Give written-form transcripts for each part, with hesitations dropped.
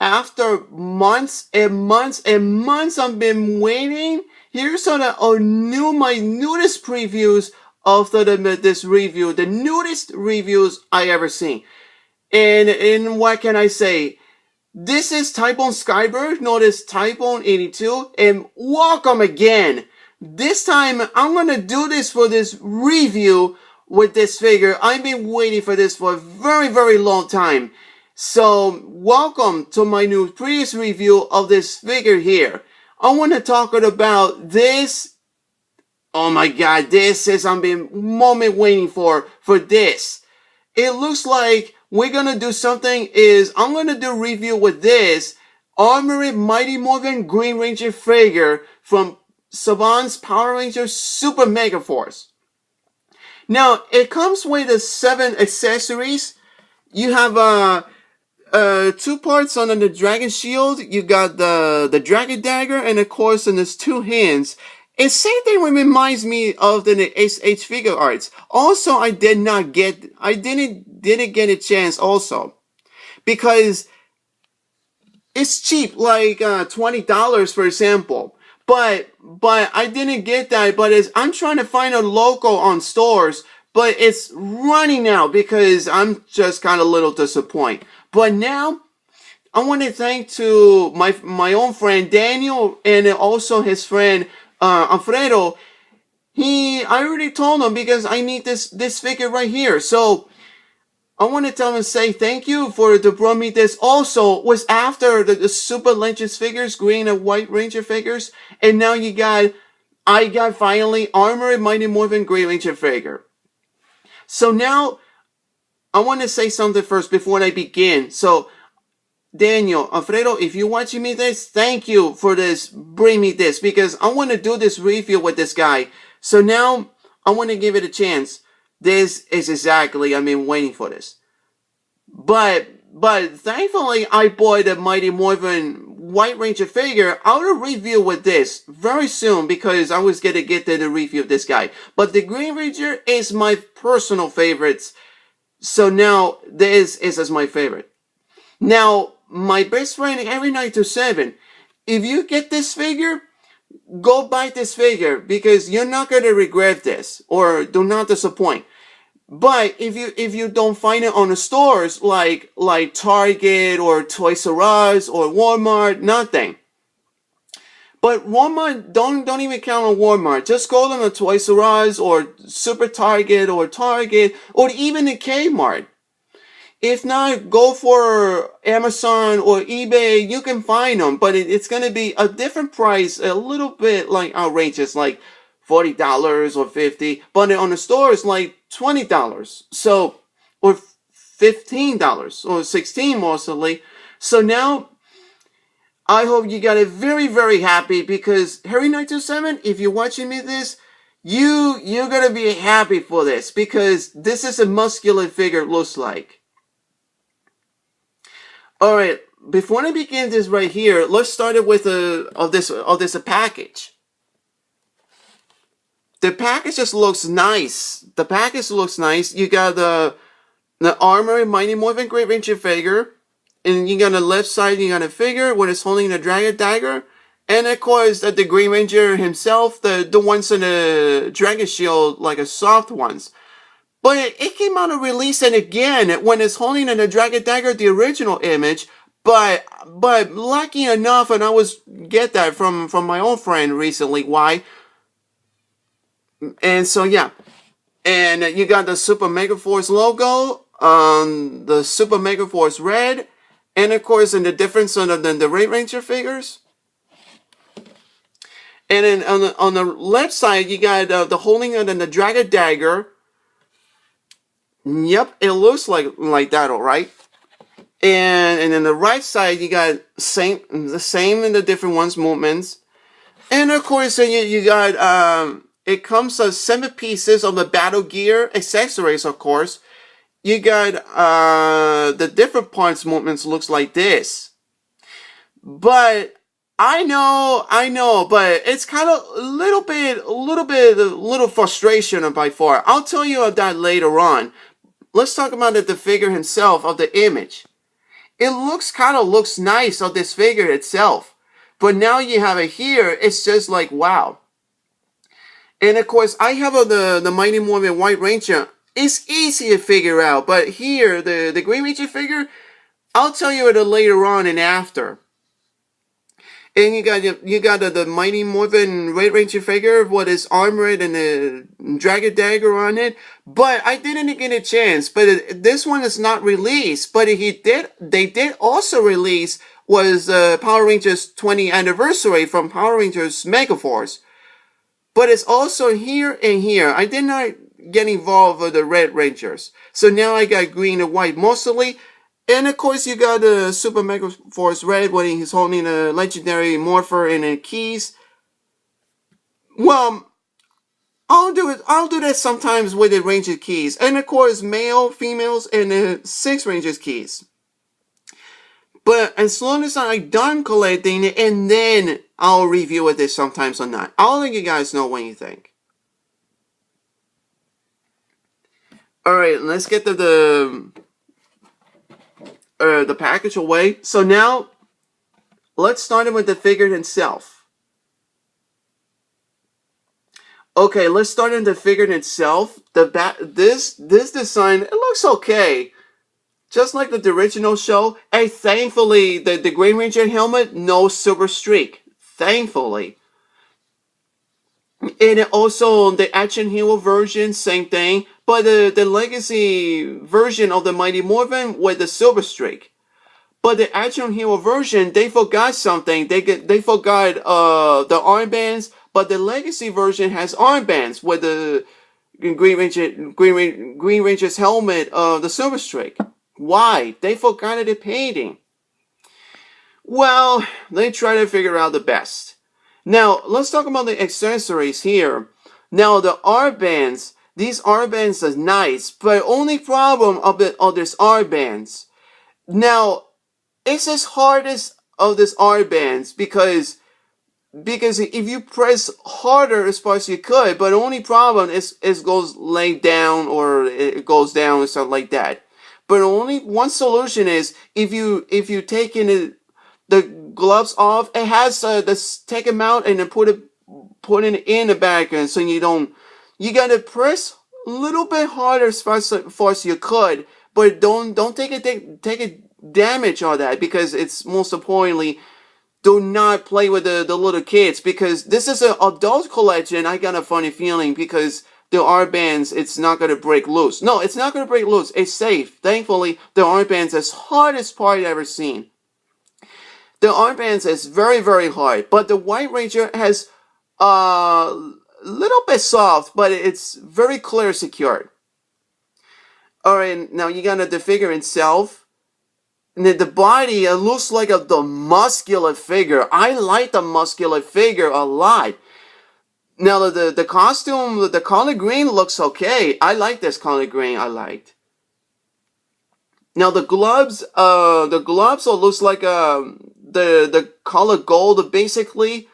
after months and months and months I've been waiting, here's my newest previews of this review, the newest reviews I ever seen. And what can I say? This is Typhoon Skybird, notice Typhoon 82, and welcome again. This time, I'm gonna do this for this review with this figure. I've been waiting for this for a very, very long time. So, welcome to my new previous review of this figure here. I want to talk about this. Oh my god, this is, I've been moment waiting for this. It looks like we're gonna do something I'm gonna do a review with this Armored Mighty Morphin Green Ranger figure from Saban's Power Rangers Super MegaForce. Now, it comes with 7 accessories. You have 2 parts on the Dragon Shield. You got the Dragon Dagger, and of course, and there's 2 hands. And same thing reminds me of the H figure arts. Also, I didn't get a chance also, because it's cheap, like $20 for example. But I didn't get that. But I'm trying to find a local on stores, but it's running out because I'm just kind of a little disappointed. But now, I want to thank to my own friend Daniel and also his friend Alfredo. I already told him because I need this figure right here. So I want to tell him and say thank you to bring me this. Also, was after the Super Legends figures, green and white Ranger figures, and now I got finally Armored Mighty Morphin Green Ranger figure. So now, I want to say something first before I begin. So, Daniel, Alfredo, if you're watching me this, thank you for this, bring me this, because I want to do this review with this guy. So now, I want to give it a chance. This is exactly, I've been waiting for this. But thankfully, I bought the Mighty Morphin White Ranger figure. I'll review with this very soon because I was going to get to the review of this guy. But the Green Ranger is my personal favorites. So now, this is my favorite. Now, my best friend, every 927, if you get this figure, go buy this figure because you're not going to regret this or do not disappoint. But if you don't find it on the stores like Target or Toys R Us or Walmart, nothing. But Walmart, don't even count on Walmart. Just go to the Toys R Us or Super Target or even the Kmart. If not, go for Amazon or eBay. You can find them, but it's going to be a different price, a little bit like outrageous, like $40 or $50. But on the store, it's like $20. So, or $15 or $16 mostly. So now, I hope you got it very, very happy because Harry927, if you're watching me this, you're going to be happy for this because this is a muscular figure it looks like. Alright, before I begin this right here, let's start it with a package. The package just looks nice. The package looks nice. You got the Armored Mighty Morphin Green Ranger figure. And you got on the left side, you got a figure when it's holding the Dragon Dagger. And of course, the Green Ranger himself, the ones in the Dragon Shield, like a soft ones. But it came out of release and again when it's holding in the Dragon Dagger, the original image. But lucky enough, and I was get that from my own friend recently. Why? And so yeah, and you got the Super MegaForce logo, the Super MegaForce red, and of course, in the difference on the Red Ranger figures. And then on the left side, you got the holding of the Dragon Dagger. Yep, it looks like that, all right. And then the right side, you got the same in the different ones movements. And of course, you got it comes as 7 pieces of the battle gear accessories, of course. You got the different parts movements looks like this. But I know, but it's kind of a little frustration by far. I'll tell you of that later on. Let's talk about the figure himself, of the image. it looks nice on this figure itself. But now you have it here, it's just like, wow. And of course, I have the Mighty Morphin White Ranger. It's easy to figure out, but here, the Green Ranger figure, I'll tell you it later on and after. And you got the Mighty Morphin Red Ranger figure with his armored and a dragon dagger on it. But I didn't get a chance. But this one is not released. But they did also release was Power Rangers 20th anniversary from Power Rangers MegaForce. But it's also here and here. I did not get involved with the Red Rangers. So now I got green and white mostly. And of course you got the Super Mega Force Red when he's holding a legendary Morphin and a keys. Well, I'll do that sometimes with the Ranger keys. And of course male, females, and the 6 Rangers keys. But as long as I'm done collecting it, and then I'll review it sometimes or not. I'll let you guys know what you think. Alright, let's get to the package away. So now, let's start with the figure itself. Okay, let's start with the figure itself. This design, it looks okay. Just like the original show. And thankfully, the Green Ranger helmet, no silver streak. Thankfully. And also, the Action Hero version, same thing. But the Legacy version of the Mighty Morphin with the silver streak. But the Action Hero version, they forgot something. They forgot the armbands. But the Legacy version has armbands with the Green Ranger's helmet, the silver streak. Why? They forgot the painting. Well, they try to figure out the best. Now, let's talk about the accessories here. Now, the armbands, these armbands are nice, but only problem of these armbands. Now, it's as hard as of these armbands because if you press harder as far as you could, but the only problem is it goes laid down or it goes down or something like that. But only one solution is if you take the gloves off, it has take them out and then put it in the bag, and so you gotta press a little bit harder as far as you could, but don't take a damage on that, because it's most importantly, do not play with the little kids, because this is an adult collection. I got a funny feeling because the armbands, it's not going to break loose. No, it's not going to break loose. It's safe. Thankfully, the armbands is hardest part I've ever seen. The armbands is very, very hard. But the White Ranger has a little bit soft, but it's very clear secured. Alright, now you got the figure itself. And the body, it looks like the muscular figure. I like the muscular figure a lot. Now the costume, the color green looks okay. I like this color green. I liked. Now the gloves looks like the color gold basically.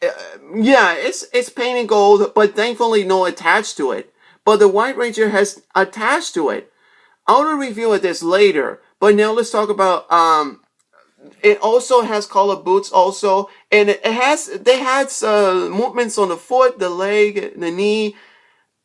Yeah, it's painted gold, but thankfully no attached to it. But the White Ranger has attached to it. I'll review this later. But now let's talk about it also has color boots also, and they had movements on the foot, the leg, the knee.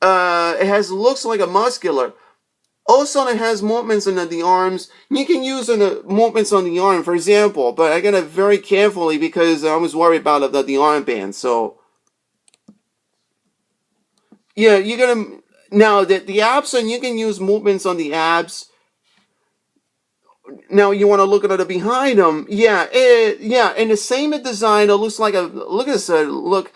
It looks like a muscular. Also, it has movements on the arms. You can use the movements on the arm, for example, but I gotta very carefully because I was worried about the armband. So yeah, you gotta now the abs, and you can use movements on the abs. Now you want to look at it behind them. Yeah, and the same design. It looks like look at this. Look,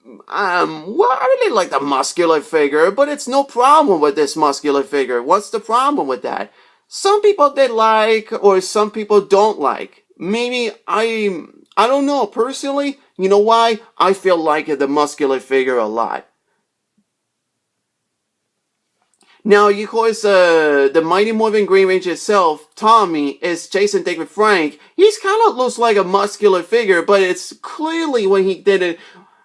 well, I really like the muscular figure, but it's no problem with this muscular figure. What's the problem with that? Some people they like, or some people don't like. Maybe I don't know personally. You know why? I feel like the muscular figure a lot. Now, of course, the Mighty Morphin Green Ranger itself, Tommy, is Jason David Frank. He's kind of looks like a muscular figure, but it's clearly when he did it,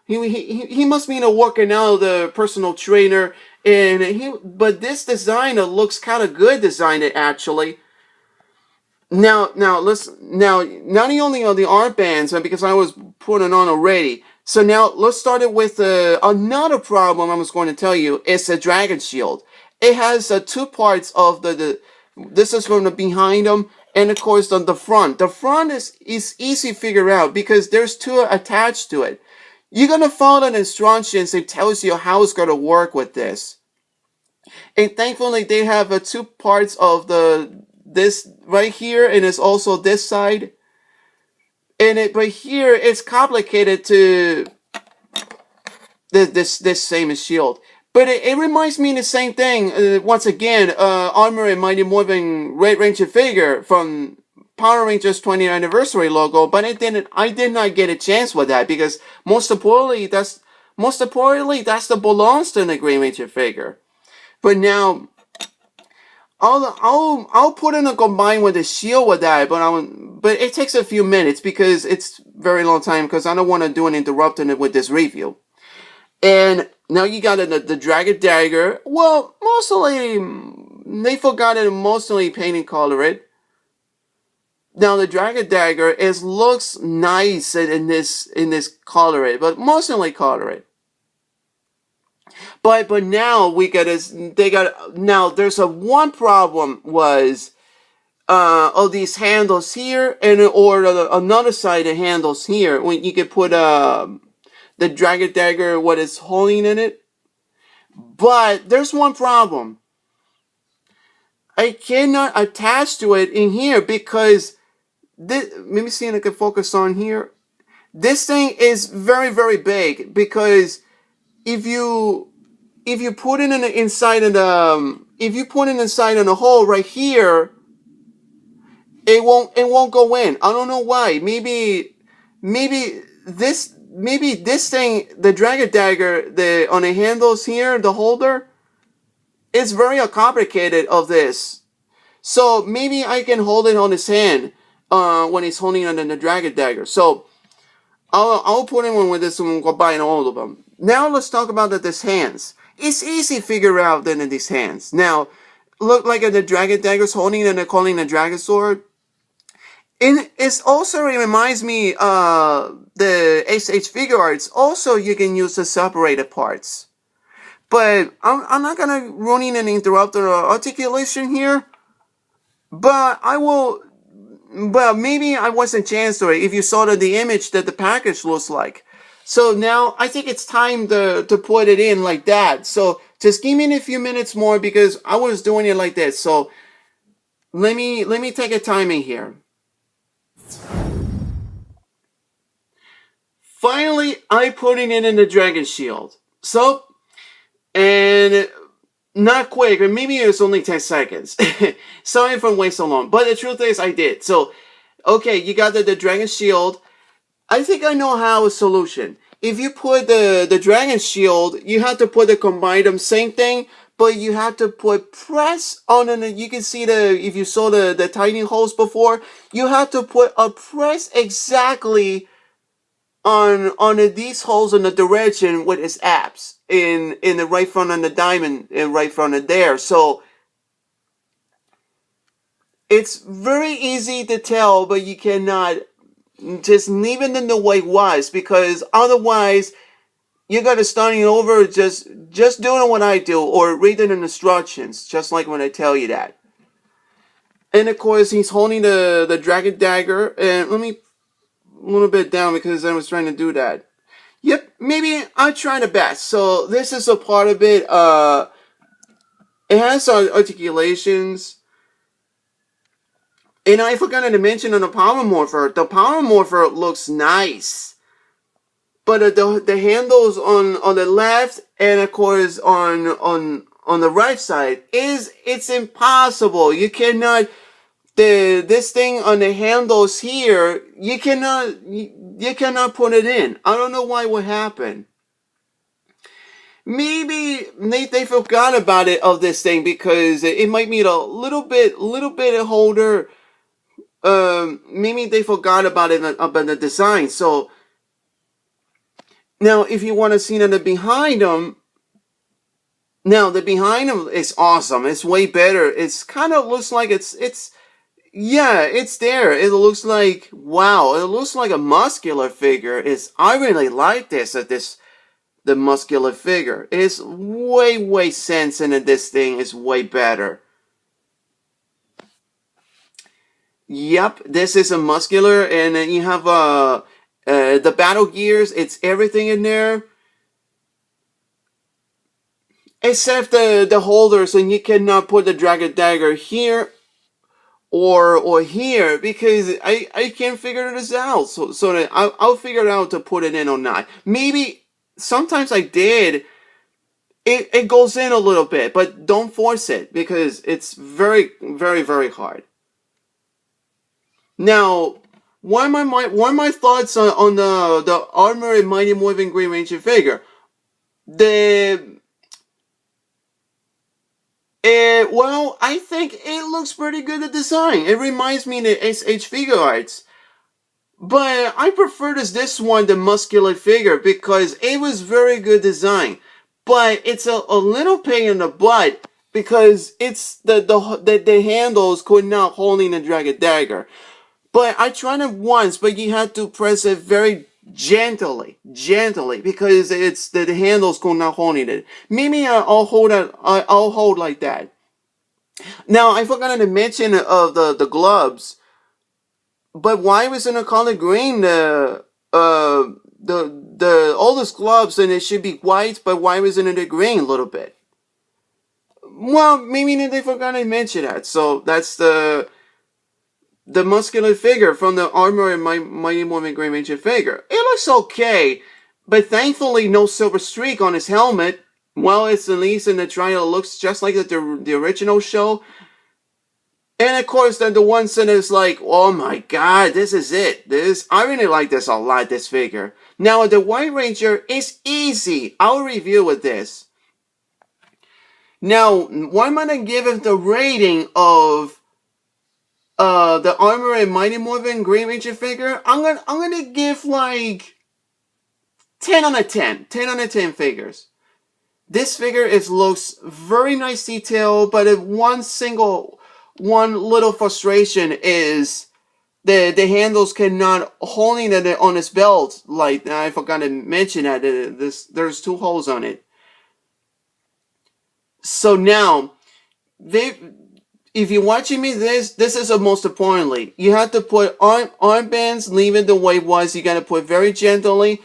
he must be working out, the personal trainer, but this designer looks kind of good designed actually. Now let's now not only on the armbands, because I was putting on already. So now let's start it with another problem I was going to tell you. It's a dragon shield. It has two parts of the. This is from the behind them, and of course on the front. The front is easy to figure out because there's two attached to it. You're gonna follow the instructions. It tells you how it's gonna work with this. And thankfully they have two parts of this right here, and it's also this side. And but here it's complicated to this same shield. But it reminds me of the same thing. Once again, Armor and Mighty Morphin Red Ranger figure from Power Rangers 20th anniversary logo. But I did not get a chance with that because most importantly that's the belongs to the Green Ranger figure. But now I'll put in a combine with the shield with that, but it takes a few minutes because it's very long time because I don't want to do an interrupting it with this review. And now you got the Dragon Dagger. Well, mostly they forgot to mostly paint and color it. Now the Dragon Dagger looks nice in this color it, but mostly color it. But now now there's one problem was of these handles here or another side of handles here when you could put the Dragon Dagger what is holding in it. But there's one problem. I cannot attach to it in here because this, let me see if I can focus on here. This thing is very, very big because if you put it in the inside of the hole right here, it won't go in. I don't know why. Maybe this thing, the Dragon Dagger, on the handles here, the holder, it's very complicated of this. So maybe I can hold it on his hand when he's holding on the Dragon Dagger. So I'll put in one with this one, combine all of them. Now let's talk about this hands. It's easy to figure out than in these hands. Now, look like the Dragon Dagger's holding and they're calling the Dragon Sword. And it also reminds me the SH Figure Arts. Also, you can use the separated parts. But I'm not going to run in and interrupt the articulation here. But I will. Well, maybe I wasn't chance to it if you saw the image that the package looks like. So now I think it's time to put it in like that. So just give me a few minutes more because I was doing it like this. So let me take a timing here. Finally, I put it in the Dragon Shield. So, and not quick, but maybe it was only 10 seconds. Sorry for waiting so long, but the truth is I did. So, okay, you got the Dragon Shield. I think I know how a solution. If you put the Dragon Shield, you have to put the combine them, same thing, but you have to put press on it. You can see if you saw the tiny holes before, you have to put a press exactly on these holes in the direction with its apps in the right front of the diamond and right front of there. So it's very easy to tell, but you cannot just leave it in the way it was, because otherwise you're gonna starting over just doing what I do or reading the instructions, just like when I tell you that. And of course he's holding the Dragon Dagger, and let me a little bit down because I was trying to do that. Yep, maybe I try the best. So this is a part of it. It has articulations. And I forgot to mention on the Power Morpher. The Power Morpher looks nice. But the handles on the left and of course on the right side it's impossible. You cannot this thing on the handles here, you cannot put it in. I don't know why what happened. Maybe they forgot about it of this thing because it might need a little bit of holder. Maybe they forgot about it about the design. So now if you want to see the behind them, now the behind them is awesome. It's way better. It's kind of looks like it's Yeah, it's there. It looks like, wow, it looks like a muscular figure. I really like the muscular figure. It's way sensing, and this thing is way better. Yep, this is a muscular, and then you have the battle gears. It's everything in there, except the holders, and you cannot put the dragon dagger here or here because I can't figure this out. So that I'll figure out to put it in or not. Maybe sometimes I did. It goes in a little bit, but don't force it because it's very hard. Now, one of my thoughts on the Armor and Mighty Morphin Green Ranger figure. Well, I think it looks pretty good, the design. It reminds me of the SH Figure Arts. But I prefer this one, the muscular figure, because it was very good design. But it's a little pain in the butt because it's the handles could not holding the dragon dagger. But I tried it once, but you had to press it very gently, because it's the handles could not holding it. Maybe I'll hold it. I'll hold like that. Now I forgot to mention of the gloves. But why wasn't it called green? The oldest gloves, and it should be white, but why wasn't it green a little bit? Well, maybe they forgot to mention that. So that's the muscular figure from the Armor and Mighty Morphin Green Ranger figure. It looks okay, but thankfully no silver streak on his helmet. Well, it's at least in the trailer, it looks just like the original show. And of course, then the one that is like, oh my god, this is it. I really like this a lot, this figure. Now, the White Ranger is easy. I'll review with this. Now, why am I going to give it the rating of the Armor and Mighty Morphin Green Ranger figure? I'm gonna give like 10 out of 10. 10 out of 10 figures. This figure looks very nice detail, but one little frustration is the handles cannot holding it on his belt. Like, I forgot to mention that there's 2 holes on it. So now if you're watching me, this is the most importantly. You have to put armbands, leave it the way it was. You gotta put very gently.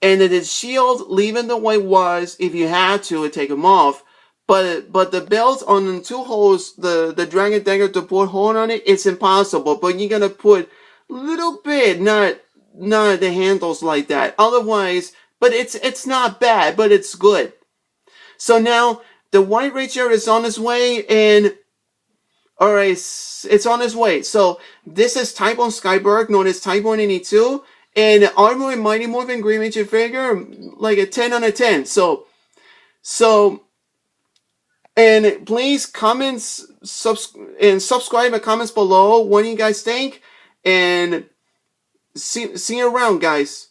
And then the shield, leave it the way it was. If you had to, take them off. But the belt on the 2 holes, the dragon dagger to put hold on it, it's impossible. But you're gonna put a little bit, not the handles like that. Otherwise, but it's not bad, but it's good. So now the White Ranger is on his way, and alright, it's on his way. So this is Type 1 Skyberg, known as Type 182, and Armor and Mighty Morphin Green Ranger figure, like a 10 out of 10. So, and please comments, subscribe and comments below what you guys think, and see you around, guys.